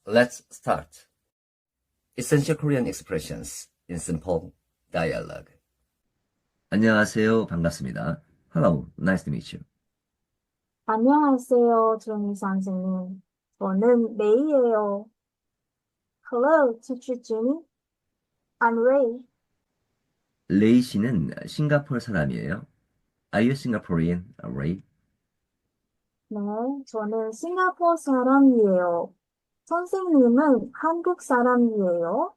Let's start. Essential Korean expressions in simple dialogue. 안녕하세요. 반갑습니다. Hello, nice to meet you. 안녕하세요, 조니 선생님. 저는 레이예요. Hello, teacher Juni. I'm Ray. 레이 씨는 싱가포르 사람이에요. Are you Singaporean, Ray? 네, 저는 싱가포르 사람이에요. 선생님은 한국 사람이에요.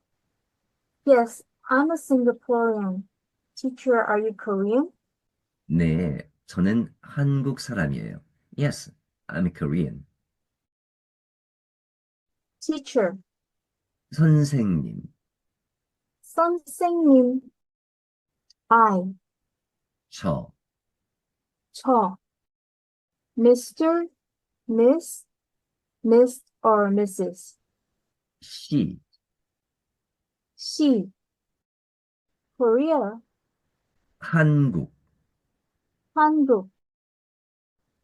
Yes, I'm a Singaporean. Teacher, are you Korean? 네, 저는 한국 사람이에요. Yes, I'm Korean. Teacher, 선생님, 선생님. I, 저, 저. Mr., Miss, Miss or Mrs. 시, She, Korea, 한국, 한국.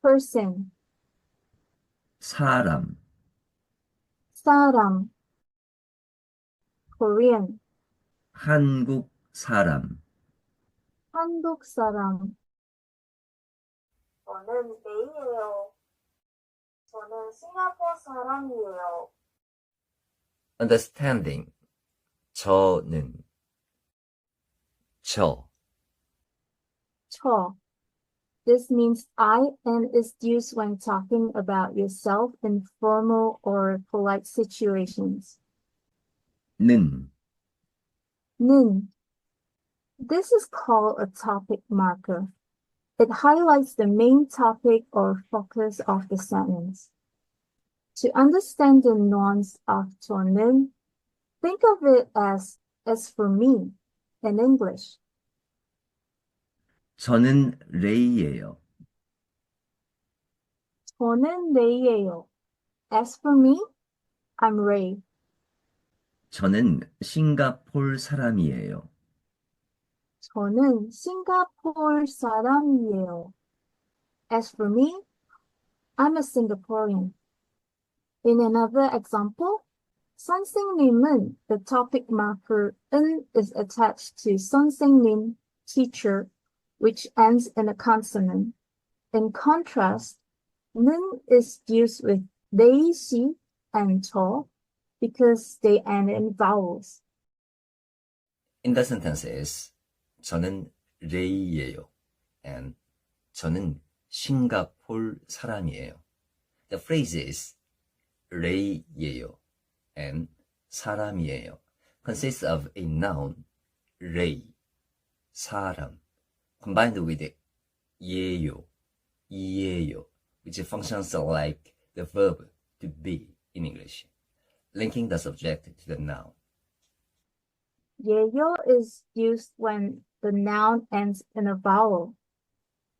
Person, 사람, 사람. Korean, 한국 사람. 한국 사람. 저는 레이예요. 저는 싱가포르 사람이에요. Understanding. 저는, 저, 저. This means I and is used when talking about yourself in formal or polite situations. 는, 는. This is called a topic marker. It highlights the main topic or focus of the sentence. To understand the nuance of jeoneun, think of it as for me in English. 저는 레이예요. 저는 레이예요. As for me, I'm Ray. 저는 싱가폴 사람이에요. 저는 싱가포르 사람이에요. As for me, I'm a Singaporean. In another example, 선생님은, the topic marker 은 is attached to 선생님, teacher, which ends in a consonant. In contrast, 는 is used with they, she, and 저 because they end in vowels. In the sentences, 저는 레이예요 and 저는 싱가폴 사람이에요. The phrases 레이예요 and 사람이에요 consists of a noun, 레이, 사람, combined with 예요, 이예요, which functions like the verb to be in English, linking the subject to the noun. 예요 is used when the noun ends in a vowel.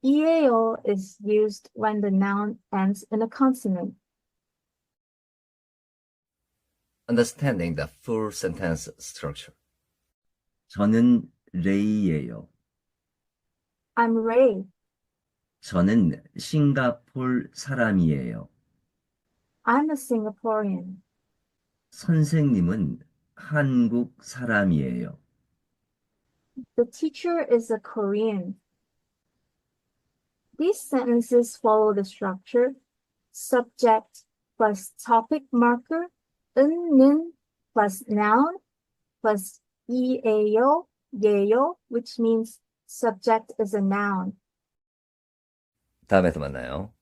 이예요 is used when the noun ends in a consonant. Understanding the full sentence structure. 저는 레이예요. I'm Ray. 저는 싱가폴 사람이에요. I'm a Singaporean. 선생님은 한국 사람이에요. The teacher is a Korean. These sentences follow the structure subject plus topic marker, 는 plus noun plus 이예요, 예요, which means subject is a noun. 다음에 또 만나요.